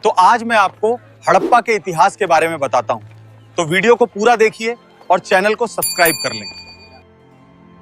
तो आज मैं आपको हड़प्पा के इतिहास के बारे में बताता हूं। तो वीडियो को पूरा देखिए और चैनल को सब्सक्राइब कर लें।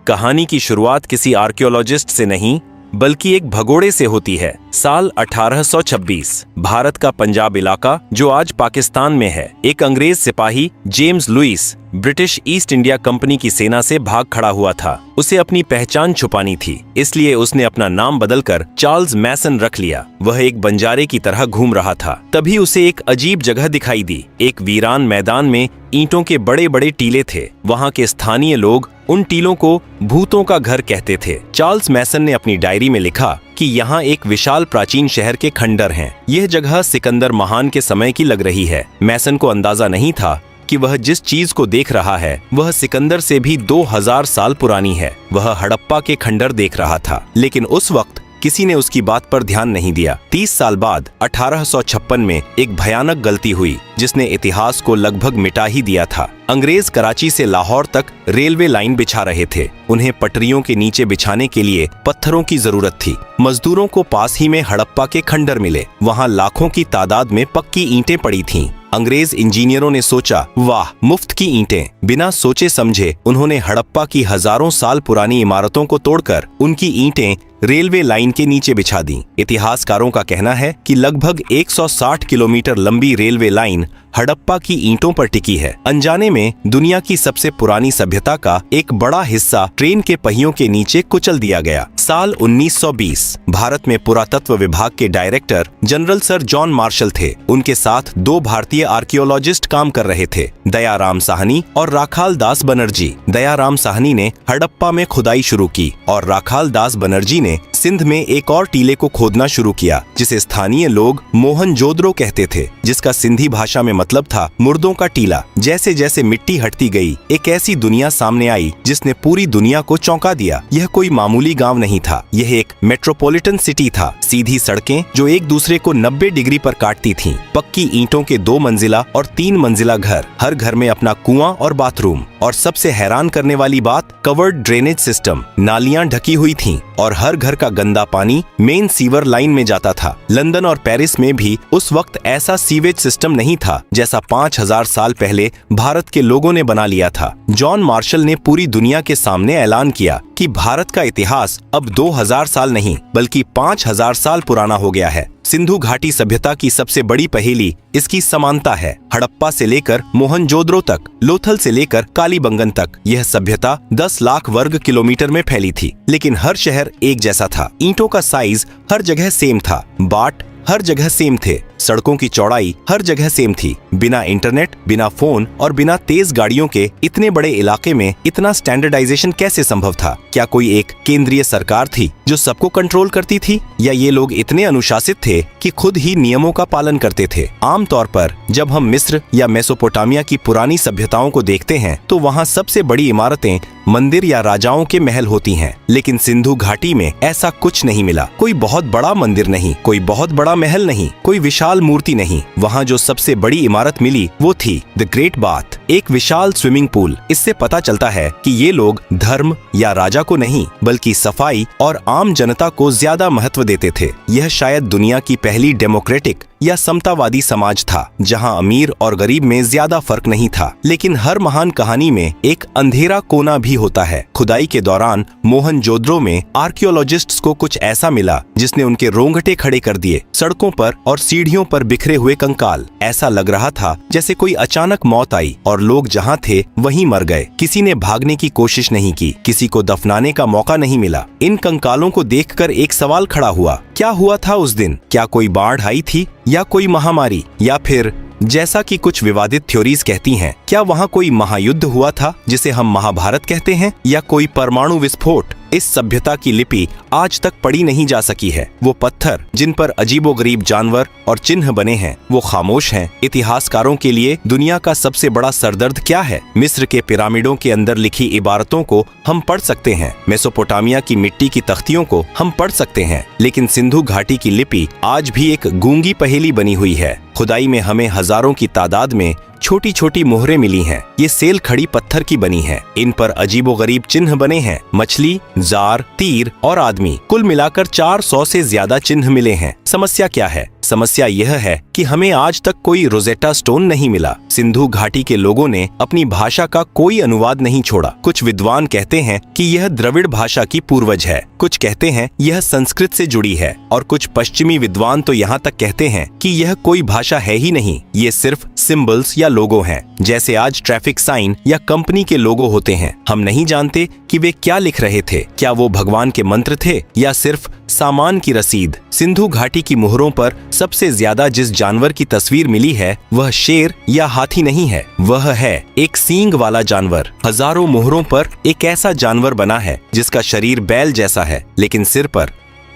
कहानी की शुरुआत किसी आर्कियोलॉजिस्ट से नहीं बल्कि एक भगोड़े से होती है। साल 1826 भारत का पंजाब इलाका जो आज पाकिस्तान में है, एक अंग्रेज सिपाही James Lewis British East India company की सेना से भाग खड़ा हुआ था। उसे अपनी पहचान छुपानी थी, इसलिए उसने अपना नाम बदलकर चार्ल्स मैसन रख लिया। वह एक बंजारे की तरह घूम रहा था। तभी उसे एक अजीब जगह दिखाई दी। एक वीरान मैदान में ईंटों के बड़े बड़े टीले थे। वहाँ के स्थानीय लोग उन टीलों को भूतों का घर कहते थे। चार्ल्स मैसन ने अपनी डायरी में लिखा कि यहाँ एक विशाल प्राचीन शहर के खंडर हैं। यह जगह सिकंदर महान के समय की लग रही है। मैसन को अंदाजा नहीं था कि वह जिस चीज को देख रहा है वह सिकंदर से भी 2000 साल पुरानी है। वह हड़प्पा के खंडर देख रहा था, लेकिन उस वक्त किसी ने उसकी बात पर ध्यान नहीं दिया। 30 साल बाद 1856 में एक भयानक गलती हुई जिसने इतिहास को लगभग मिटा ही दिया था। अंग्रेज कराची से लाहौर तक रेलवे लाइन बिछा रहे थे। उन्हें पटरियों के नीचे बिछाने के लिए पत्थरों की जरूरत थी। मजदूरों को पास ही में हड़प्पा के खंडर मिले। वहाँ लाखों की तादाद में पक्की ईंटें पड़ी थीं। अंग्रेज इंजीनियरों ने सोचा, वाह, मुफ्त की ईंटें। बिना सोचे समझे उन्होंने हड़प्पा की हजारों साल पुरानी इमारतों को तोड़कर उनकी ईंटें रेलवे लाइन के नीचे बिछा दी। इतिहासकारों का कहना है कि लगभग 160 किलोमीटर लंबी रेलवे लाइन हड़प्पा की ईंटों पर टिकी है। अनजाने में दुनिया की सबसे पुरानी सभ्यता का एक बड़ा हिस्सा ट्रेन के पहियों के नीचे कुचल दिया गया। साल 1920 भारत में पुरातत्व विभाग के director general sir John Marshall थे। उनके साथ 2 भारतीय आर्कियोलॉजिस्ट काम कर रहे थे, दयाराम साहनी और राखाल दास बनर्जी। दयाराम साहनी ने हड़प्पा में खुदाई शुरू की और राखाल दास बनर्जी ने सिंध में एक और टीले को खोदना शुरू किया जिसे स्थानीय लोग मोहनजोदड़ो कहते थे, जिसका सिंधी भाषा में मतलब था मुर्दों का टीला। जैसे जैसे मिट्टी हटती गई, एक ऐसी दुनिया सामने आई जिसने पूरी दुनिया को चौंका दिया। यह कोई मामूली गांव नहीं था, यह एक मेट्रोपॉलिटन सिटी था। सीधी सड़कें जो एक दूसरे को 90 डिग्री पर काटती थीं, पक्की ईंटों के 2 मंजिला और 3 मंजिला घर, हर घर में अपना कुआं और बाथरूम, और सबसे हैरान करने वाली बात, कवर्ड ड्रेनेज सिस्टम। नालियां ढकी हुई थीं और हर घर का गंदा पानी मेन सीवर लाइन में जाता था। लंदन और पेरिस में भी उस वक्त ऐसा सीवेज सिस्टम नहीं था जैसा 5000 साल पहले भारत के लोगों ने बना लिया था। जॉन मार्शल ने पूरी दुनिया के सामने ऐलान किया कि भारत का इतिहास अब 2000 साल नहीं बल्कि 5000 साल पुराना हो गया है। सिंधु घाटी सभ्यता की सबसे बड़ी पहेली इसकी समानता है। हड़प्पा से लेकर मोहनजोदड़ो तक, लोथल से लेकर कालीबंगन तक यह सभ्यता 10 लाख वर्ग किलोमीटर में फैली थी, लेकिन हर शहर एक जैसा था। ईंटों का साइज हर जगह सेम था, बाट हर जगह सेम थे, सड़कों की चौड़ाई हर जगह सेम थी। बिना इंटरनेट, बिना फोन और बिना तेज गाड़ियों के इतने बड़े इलाके में इतना स्टैंडर्डाइजेशन कैसे संभव था? क्या कोई एक केंद्रीय सरकार थी जो सबको कंट्रोल करती थी, या ये लोग इतने अनुशासित थे कि खुद ही नियमों का पालन करते थे? आमतौर पर जब हम मिस्र या मेसोपोटामिया की पुरानी सभ्यताओं को देखते हैं तो वहाँ सबसे बड़ी इमारतें मंदिर या राजाओं के महल होती हैं, लेकिन सिंधु घाटी में ऐसा कुछ नहीं मिला। कोई बहुत बड़ा मंदिर नहीं, कोई बहुत बड़ा महल नहीं, कोई विशाल मूर्ति नहीं। वहाँ जो सबसे बड़ी इमारत मिली वो थी द ग्रेट बाथ, एक विशाल स्विमिंग पूल। इससे पता चलता है कि ये लोग धर्म या राजा को नहीं बल्कि सफाई और आम जनता को ज्यादा महत्व देते थे। यह शायद दुनिया की पहली डेमोक्रेटिक या समतावादी समाज था जहां अमीर और गरीब में ज्यादा फर्क नहीं था। लेकिन हर महान कहानी में एक अंधेरा कोना भी होता है। खुदाई के दौरान मोहनजोदड़ो में आर्कियोलॉजिस्ट्स को कुछ ऐसा मिला जिसने उनके रोंगटे खड़े कर दिए। सड़कों पर और सीढ़ियों पर बिखरे हुए कंकाल। ऐसा लग रहा था जैसे कोई अचानक मौत आई और लोग जहां थे वहीं मर गए। किसी ने भागने की कोशिश नहीं की, किसी को दफनाने का मौका नहीं मिला। इन कंकालों को देखकर एक सवाल खड़ा हुआ, क्या हुआ था उस दिन? क्या कोई बाढ़ आई थी, या कोई महामारी, या फिर जैसा कि कुछ विवादित थ्योरीज कहती हैं, क्या वहाँ कोई महायुद्ध हुआ था जिसे हम महाभारत कहते हैं, या कोई परमाणु विस्फोट? इस सभ्यता की लिपि आज तक पढ़ी नहीं जा सकी है। वो पत्थर जिन पर अजीबोगरीब जानवर और चिन्ह बने हैं वो खामोश हैं। इतिहासकारों के लिए दुनिया का सबसे बड़ा सरदर्द क्या है? मिस्र के पिरामिडों के अंदर लिखी इबारतों को हम पढ़ सकते हैं, मेसोपोटामिया की मिट्टी की तख्तियों को हम पढ़ सकते हैं, लेकिन सिंधु घाटी की लिपि आज भी एक गूंगी पहेली बनी हुई है। खुदाई में हमें हजारों की तादाद में छोटी छोटी मोहरें मिली हैं। ये सेल खड़ी पत्थर की बनी है। इन पर अजीबोगरीब चिन्ह बने हैं, मछली, जार, तीर और आदमी। कुल मिलाकर 400 से ज्यादा चिन्ह मिले हैं। समस्या क्या है? समस्या यह है कि हमें आज तक कोई रोजेटा स्टोन नहीं मिला। सिंधु घाटी के लोगों ने अपनी भाषा का कोई अनुवाद नहीं छोड़ा। कुछ विद्वान कहते हैं कि यह द्रविड़ भाषा की पूर्वज है, कुछ कहते हैं यह संस्कृत से जुड़ी है, और कुछ पश्चिमी विद्वान तो यहाँ तक कहते हैं कि यह कोई भाषा है ही नहीं, ये सिर्फ सिंबल्स या लोगो हैं, जैसे आज ट्रैफिक साइन या कंपनी के लोगो होते हैं। हम नहीं जानते कि वे क्या लिख रहे थे, क्या वो भगवान के मंत्र थे या सिर्फ सामान की रसीद। सिंधु घाटी की मुहरों पर सबसे ज्यादा जिस जानवर की तस्वीर मिली है वह शेर या हाथी नहीं है, वह है एक सींग वाला जानवर। हजारों मुहरों पर एक ऐसा जानवर बना है जिसका शरीर बैल जैसा है, लेकिन सिर पर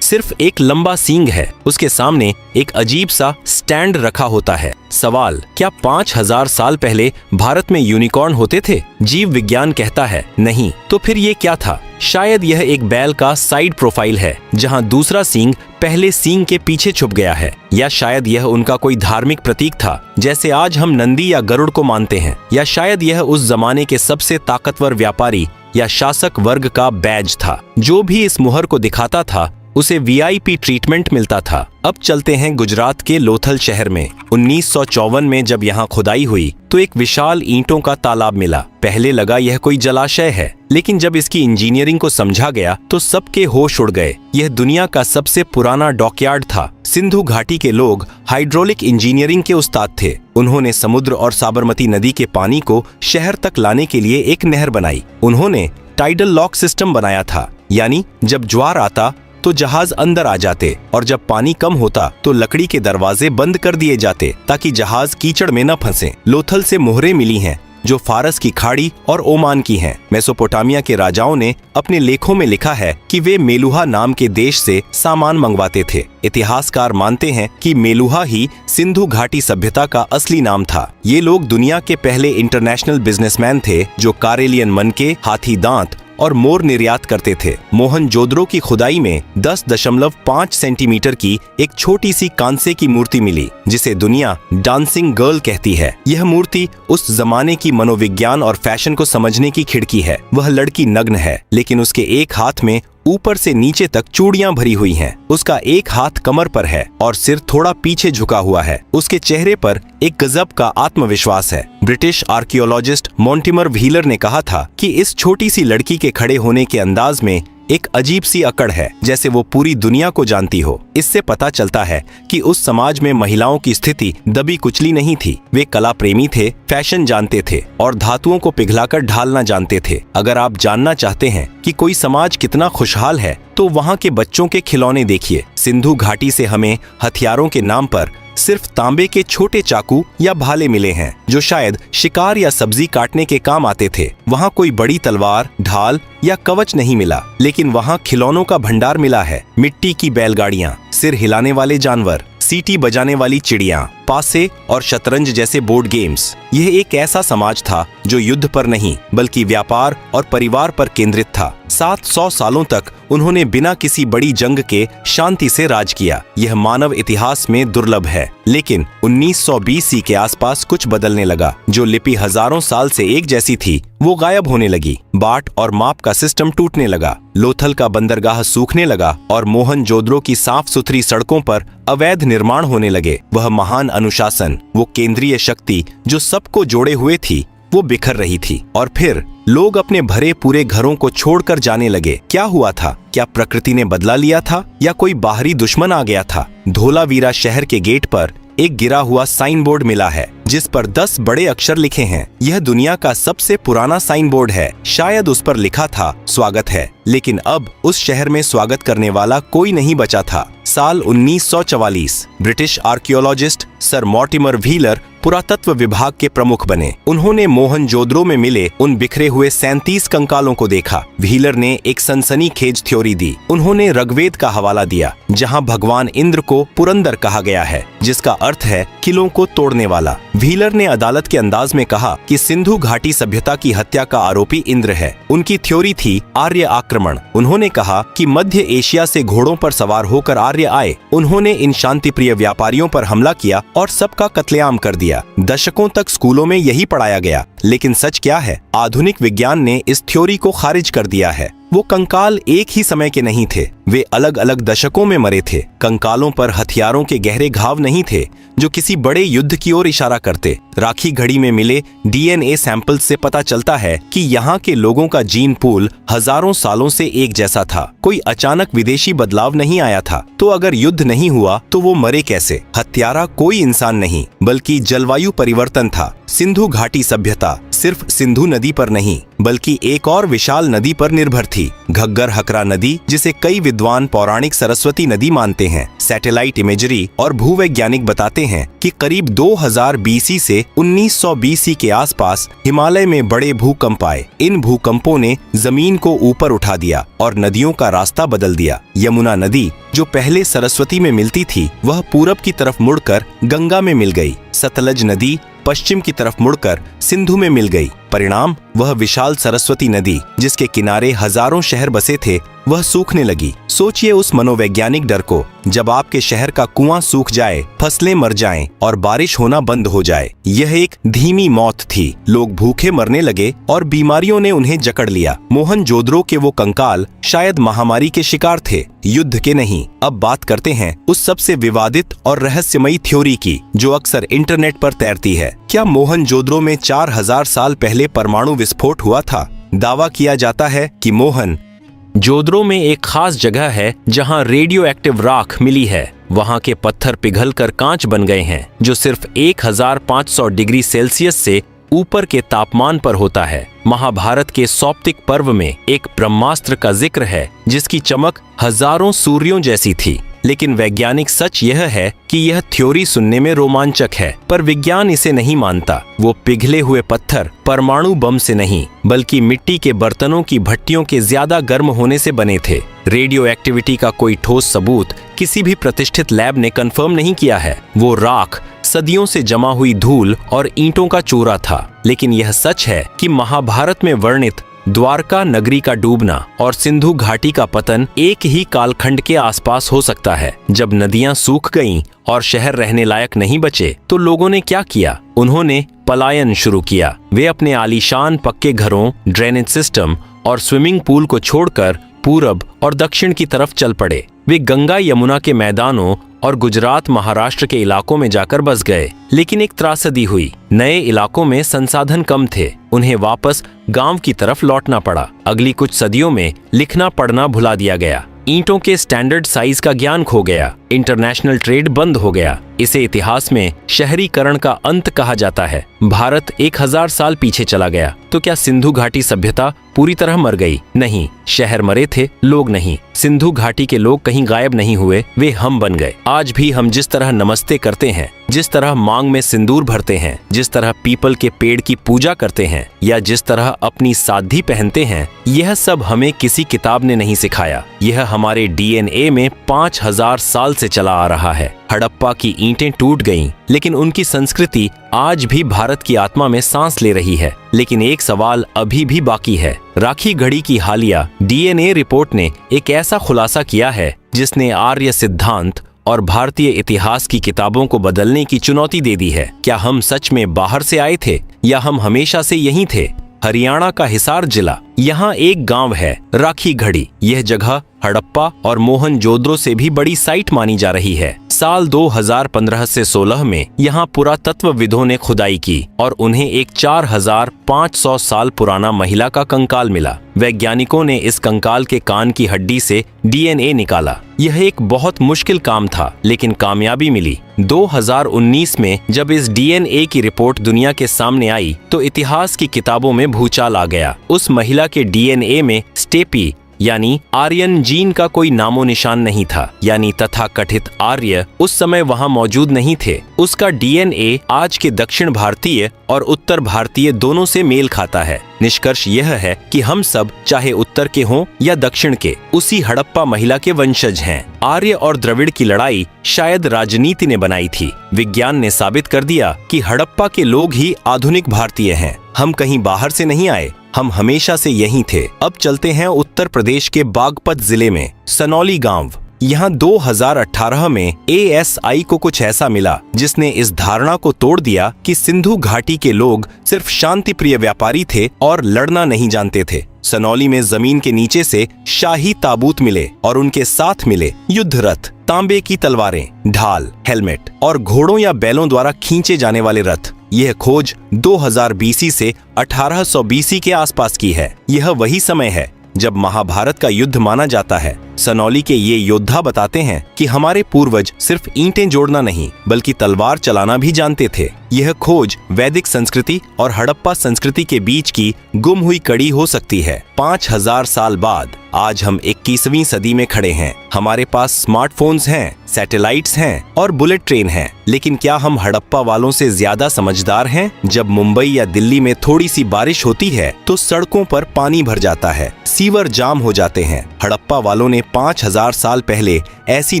सिर्फ एक लंबा सींग है। उसके सामने एक अजीब सा स्टैंड रखा होता है। सवाल, क्या 5000 साल पहले भारत में यूनिकॉर्न होते थे? जीव विज्ञान कहता है नहीं। तो फिर ये क्या था? शायद यह एक बैल का साइड प्रोफाइल है जहां दूसरा सींग पहले सींग के पीछे छुप गया है, या शायद यह उनका कोई धार्मिक प्रतीक था जैसे आज हम नंदी या गरुड़ को मानते हैं, या शायद यह उस जमाने के सबसे ताकतवर व्यापारी या शासक वर्ग का बैज था। जो भी इस मुहर को दिखाता था उसे वीआईपी ट्रीटमेंट मिलता था। अब चलते हैं गुजरात के लोथल शहर में। 1954 में जब यहाँ खुदाई हुई तो एक विशाल ईंटों का तालाब मिला। पहले लगा यह कोई जलाशय है, लेकिन जब इसकी इंजीनियरिंग को समझा गया तो सबके होश उड़ गए। यह दुनिया का सबसे पुराना डॉकयार्ड था। सिंधु घाटी के लोग हाइड्रोलिक इंजीनियरिंग के उस्ताद थे। उन्होंने समुद्र और साबरमती नदी के पानी को शहर तक लाने के लिए एक नहर बनाई। उन्होंने टाइडल लॉक सिस्टम बनाया था, यानी जब ज्वार आता तो जहाज अंदर आ जाते और जब पानी कम होता तो लकड़ी के दरवाजे बंद कर दिए जाते ताकि जहाज कीचड़ में न फंसे। लोथल से मोहरें मिली हैं जो फारस की खाड़ी और ओमान की हैं। मेसोपोटामिया के राजाओं ने अपने लेखों में लिखा है कि वे मेलुहा नाम के देश से सामान मंगवाते थे। इतिहासकार मानते हैं कि मेलुहा ही सिंधु घाटी सभ्यता का असली नाम था। ये लोग दुनिया के पहले इंटरनेशनल बिजनेसमैन थे जो कारेलियन मनके, हाथी दांत और मोर निर्यात करते थे। मोहनजोदड़ो की खुदाई में 10.5 सेंटीमीटर की एक छोटी सी कांसे की मूर्ति मिली जिसे दुनिया डांसिंग गर्ल कहती है। यह मूर्ति उस जमाने की मनोविज्ञान और फैशन को समझने की खिड़की है। वह लड़की नग्न है, लेकिन उसके एक हाथ में ऊपर से नीचे तक चूड़ियां भरी हुई हैं। उसका एक हाथ कमर पर है और सिर थोड़ा पीछे झुका हुआ है। उसके चेहरे पर एक गजब का आत्मविश्वास है। ब्रिटिश आर्कियोलॉजिस्ट मॉन्टिमर व्हीलर ने कहा था कि इस छोटी सी लड़की के खड़े होने के अंदाज में एक अजीब सी अकड़ है, जैसे वो पूरी दुनिया को जानती हो। इससे पता चलता है कि उस समाज में महिलाओं की स्थिति दबी कुचली नहीं थी। वे कला प्रेमी थे, फैशन जानते थे और धातुओं को पिघलाकर ढालना जानते थे। अगर आप जानना चाहते हैं कि कोई समाज कितना खुशहाल है तो वहाँ के बच्चों के खिलौने देखिए। सिंधु घाटी से हमें हथियारों के नाम पर सिर्फ तांबे के छोटे चाकू या भाले मिले हैं जो शायद शिकार या सब्जी काटने के काम आते थे। वहाँ कोई बड़ी तलवार, ढाल या कवच नहीं मिला, लेकिन वहाँ खिलौनों का भंडार मिला है। मिट्टी की बैलगाड़ियां, सिर हिलाने वाले जानवर, सीटी बजाने वाली चिड़ियां, पासे और शतरंज जैसे बोर्ड गेम्स। यह एक ऐसा समाज था जो युद्ध पर नहीं बल्कि व्यापार और परिवार पर केंद्रित था। 700 सालों तक उन्होंने बिना किसी बड़ी जंग के शांति से राज किया। यह मानव इतिहास में दुर्लभ है। लेकिन 1920 ईस्वी के आसपास कुछ बदलने लगा। जो लिपि हजारों साल से एक जैसी थी वो गायब होने लगी। बाट और माप का सिस्टम टूटने लगा। लोथल का बंदरगाह सूखने लगा और मोहनजोदड़ो की साफ सुथरी सड़कों पर अवैध निर्माण होने लगे। वह महान अनुशासन, वो केंद्रीय शक्ति जो सबको जोड़े हुए थी, वो बिखर रही थी। और फिर लोग अपने भरे पूरे घरों को छोड़कर जाने लगे। क्या हुआ था? क्या प्रकृति ने बदला लिया था या कोई बाहरी दुश्मन आ गया था? धोलावीरा शहर के गेट पर एक गिरा हुआ साइन बोर्ड मिला है जिस पर 10 बड़े अक्षर लिखे हैं। यह दुनिया का सबसे पुराना साइन बोर्ड है। शायद उस पर लिखा था स्वागत है, लेकिन अब उस शहर में स्वागत करने वाला कोई नहीं बचा था। साल 1944 British archaeologist sir Mortimer wheeler पुरातत्व विभाग के प्रमुख बने। उन्होंने मोहनजोदड़ो में मिले उन बिखरे हुए 37 कंकालों को देखा। व्हीलर ने एक सनसनीखेज थ्योरी दी। उन्होंने ऋग्वेद का हवाला दिया जहां भगवान इंद्र को पुरंदर कहा गया है, जिसका अर्थ है किलों को तोड़ने वाला। व्हीलर ने अदालत के अंदाज में कहा कि सिंधु घाटी सभ्यता की हत्या का आरोपी इंद्र है। उनकी थ्योरी थी आर्य आक्रमण। उन्होंने कहा कि मध्य एशिया से घोड़ों पर सवार होकर आर्य आए। उन्होंने इन शांतिप्रिय व्यापारियों पर हमला किया और सबका कत्लेआम कर दिया। दशकों तक स्कूलों में यही पढ़ाया गया, लेकिन सच क्या है? आधुनिक विज्ञान ने इस थ्योरी को खारिज कर दिया है। वो कंकाल एक ही समय के नहीं थे, वे अलग अलग दशकों में मरे थे। कंकालों पर हथियारों के गहरे घाव नहीं थे जो किसी बड़े युद्ध की ओर इशारा करते। राखी घड़ी में मिले डीएनए सैंपल से पता चलता है कि यहाँ के लोगों का जीन पूल हजारों सालों से एक जैसा था। कोई अचानक विदेशी बदलाव नहीं आया था। तो अगर युद्ध नहीं हुआ तो वो मरे कैसे? हत्यारा कोई इंसान नहीं बल्कि जलवायु परिवर्तन था। सिंधु घाटी सभ्यता सिर्फ सिंधु नदी पर नहीं बल्कि एक और विशाल नदी पर निर्भर थी, घग्गर हकरा नदी, जिसे कई विद्वान पौराणिक सरस्वती नदी मानते हैं। सैटेलाइट इमेजरी और भूवैज्ञानिक बताते हैं कि करीब 2000 बीसी से 1900 बीसी के आसपास हिमालय में बड़े भूकंप आए। इन भूकंपों ने जमीन को ऊपर उठा दिया और नदियों का रास्ता बदल दिया। यमुना नदी जो पहले सरस्वती में मिलती थी वह पूरब की तरफ मुड़कर गंगा में मिल गई। सतलज नदी पश्चिम की तरफ मुड़कर सिंधु में मिल गई। परिणाम, वह विशाल सरस्वती नदी जिसके किनारे हजारों शहर बसे थे वह सूखने लगी। सोचिए उस मनोवैज्ञानिक डर को, जब आपके शहर का कुआं सूख जाए, फसलें मर जाएं और बारिश होना बंद हो जाए। यह एक धीमी मौत थी। लोग भूखे मरने लगे और बीमारियों ने उन्हें जकड़ लिया। मोहनजोदड़ो के वो कंकाल शायद महामारी के शिकार थे, युद्ध के नहीं। अब बात करते हैं उस सबसे विवादित और रहस्यमयी थ्योरी की जो अक्सर इंटरनेट पर तैरती है। क्या मोहनजोदड़ो में 4000 साल पहले परमाणु विस्फोट हुआ था? दावा किया जाता है कि मोहनजोदड़ो में एक खास जगह है जहां रेडियो एक्टिव राख मिली है। वहां के पत्थर पिघलकर कांच बन गए हैं जो सिर्फ 1500 डिग्री सेल्सियस से ऊपर के तापमान पर होता है। महाभारत के सौप्तिक पर्व में एक ब्रह्मास्त्र का जिक्र है जिसकी चमक हजारों सूर्यों जैसी थी। लेकिन वैज्ञानिक सच यह है कि यह थ्योरी सुनने में रोमांचक है, पर विज्ञान इसे नहीं मानता। वो पिघले हुए पत्थर परमाणु बम से नहीं बल्कि मिट्टी के बर्तनों की भट्टियों के ज्यादा गर्म होने से बने थे। रेडियो एक्टिविटी का कोई ठोस सबूत किसी भी प्रतिष्ठित लैब ने कंफर्म नहीं किया है। वो राख सदियों से जमा हुई धूल और ईंटों का चूरा था। लेकिन यह सच है कि महाभारत में वर्णित द्वारका नगरी का डूबना और सिंधु घाटी का पतन एक ही कालखंड के आसपास हो सकता है। जब नदियां सूख गईं और शहर रहने लायक नहीं बचे तो लोगों ने क्या किया? उन्होंने पलायन शुरू किया। वे अपने आलीशान पक्के घरों, ड्रेनेज सिस्टम और स्विमिंग पूल को छोड़कर पूरब और दक्षिण की तरफ चल पड़े। वे गंगा यमुना के मैदानों और गुजरात महाराष्ट्र के इलाकों में जाकर बस गए। लेकिन एक त्रासदी हुई। नए इलाकों में संसाधन कम थे। उन्हें वापस गांव की तरफ लौटना पड़ा। अगली कुछ सदियों में लिखना पढ़ना भुला दिया गया। ईंटों के स्टैंडर्ड साइज का ज्ञान खो गया। इंटरनेशनल ट्रेड बंद हो गया। इसे इतिहास में शहरीकरण का अंत कहा जाता है। भारत 1000 साल पीछे चला गया। तो क्या सिंधु घाटी सभ्यता पूरी तरह मर गई? नहीं, शहर मरे थे, लोग नहीं। सिंधु घाटी के लोग कहीं गायब नहीं हुए, वे हम बन गए। आज भी हम जिस तरह नमस्ते करते हैं, जिस तरह मांग में सिंदूर भरते हैं, जिस तरह पीपल के पेड़ की पूजा करते हैं या जिस तरह अपनी साधी पहनते हैं, यह सब हमें किसी किताब ने नहीं सिखाया। यह हमारे डीएनए में 5000 साल से चला आ रहा है। हड़प्पा की ईंटें टूट गईं, लेकिन उनकी संस्कृति आज भी भारत की आत्मा में सांस ले रही है। लेकिन एक सवाल अभी भी बाकी है। राखी घड़ी की हालिया डीएनए रिपोर्ट ने एक ऐसा खुलासा किया है जिसने आर्य सिद्धांत और भारतीय इतिहास की किताबों को बदलने की चुनौती दे दी है। क्या हम सच में बाहर से आए थे या हम हमेशा से यहीं थे? हरियाणा का हिसार जिला, यहाँ एक गांव है राखी घड़ी। यह जगह हड़प्पा और मोहनजोदड़ो से भी बड़ी साइट मानी जा रही है। साल 2015 से 16 में यहाँ पुरातत्वविदों ने खुदाई की और उन्हें एक 4500 साल पुराना महिला का कंकाल मिला। वैज्ञानिकों ने इस कंकाल के कान की हड्डी से डीएनए निकाला। यह एक बहुत मुश्किल काम था, लेकिन कामयाबी मिली। 2019 में जब इस डीएनए की रिपोर्ट दुनिया के सामने आई तो इतिहास की किताबों में भूचाल आ गया। उस महिला के डीएनए में स्टेपी यानी आर्यन जीन का कोई नामो निशान नहीं था। यानी तथाकथित आर्य उस समय वहां मौजूद नहीं थे। उसका डीएनए आज के दक्षिण भारतीय और उत्तर भारतीय दोनों से मेल खाता है। निष्कर्ष यह है कि हम सब, चाहे उत्तर के हों या दक्षिण के, उसी हड़प्पा महिला के वंशज हैं। आर्य और द्रविड़ की लड़ाई शायद राजनीति ने बनाई थी। विज्ञान ने साबित कर दिया कि हड़प्पा के लोग ही आधुनिक भारतीय हैं। हम कहीं बाहर से नहीं आए, हम हमेशा से यहीं थे। अब चलते हैं उत्तर प्रदेश के बागपत जिले में सनौली गांव। यहाँ 2018 में ASI को कुछ ऐसा मिला जिसने इस धारणा को तोड़ दिया कि सिंधु घाटी के लोग सिर्फ शांतिप्रिय व्यापारी थे और लड़ना नहीं जानते थे। सनौली में जमीन के नीचे से शाही ताबूत मिले और उनके साथ मिले युद्ध रथ, तांबे की तलवारें, ढाल, हेलमेट और घोड़ों या बैलों द्वारा खींचे जाने वाले रथ। यह खोज 2000 BC से 1800 BC के आसपास की है। यह वही समय है जब महाभारत का युद्ध माना जाता है। सनौली के ये योद्धा बताते हैं कि हमारे पूर्वज सिर्फ ईंटें जोड़ना नहीं बल्कि तलवार चलाना भी जानते थे। यह खोज वैदिक संस्कृति और हड़प्पा संस्कृति के बीच की गुम हुई कड़ी हो सकती है। 5000 साल बाद आज हम 21वीं सदी में खड़े हैं। हमारे पास स्मार्टफोन्स हैं, सैटेलाइट्स हैं और बुलेट ट्रेन हैं, लेकिन क्या हम हड़प्पा वालों से ज्यादा समझदार हैं? जब मुंबई या दिल्ली में थोड़ी सी बारिश होती है तो सड़कों पर पानी भर जाता है, सीवर जाम हो जाते हैं। हड़प्पा वालों ने 5000 साल पहले ऐसी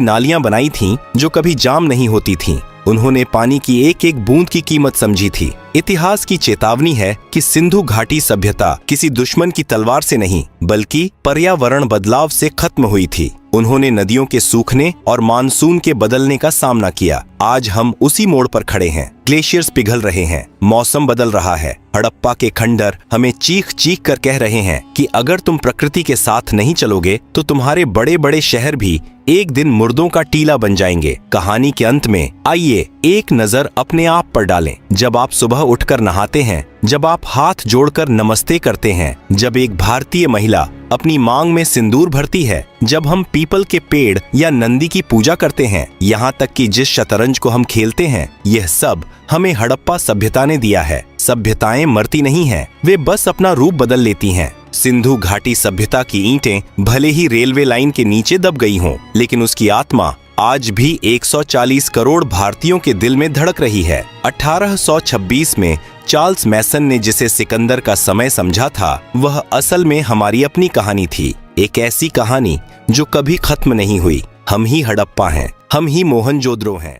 नालियां बनाई थीं जो कभी जाम नहीं होती थीं। उन्होंने पानी की एक एक बूंद की कीमत समझी थी। इतिहास की चेतावनी है कि सिंधु घाटी सभ्यता किसी दुश्मन की तलवार से नहीं बल्कि पर्यावरण बदलाव से खत्म हुई थी। उन्होंने नदियों के सूखने और मानसून के बदलने का सामना किया। आज हम उसी मोड़ पर खड़े हैं। ग्लेशियर्स पिघल रहे हैं, मौसम बदल रहा है। हड़प्पा के खंडर हमें चीख चीख कर कह रहे हैं कि अगर तुम प्रकृति के साथ नहीं चलोगे तो तुम्हारे बड़े बड़े शहर भी एक दिन मुर्दों का टीला बन जाएंगे। कहानी के अंत में आइए एक नजर अपने आप पर डालें। जब आप सुबह उठकर नहाते हैं, जब आप हाथ जोड़कर नमस्ते करते हैं, जब एक भारतीय महिला अपनी मांग में सिंदूर भरती है, जब हम पीपल के पेड़ या नंदी की पूजा करते हैं, यहाँ तक कि जिस शतरंज को हम खेलते हैं, यह सब हमें हड़प्पा सभ्यता ने दिया है। सभ्यताएं मरती नहीं हैं, वे बस अपना रूप बदल लेती हैं। सिंधु घाटी सभ्यता की ईंटें भले ही रेलवे लाइन के नीचे दब गई हों, लेकिन उसकी आत्मा आज भी 140 करोड़ भारतीयों के दिल में धड़क रही है। 1826 में चार्ल्स मैसन ने जिसे सिकंदर का समय समझा था, वह असल में हमारी अपनी कहानी थी। एक ऐसी कहानी जो कभी खत्म नहीं हुई। हम ही हड़प्पा हैं, हम ही मोहनजोदड़ो हैं।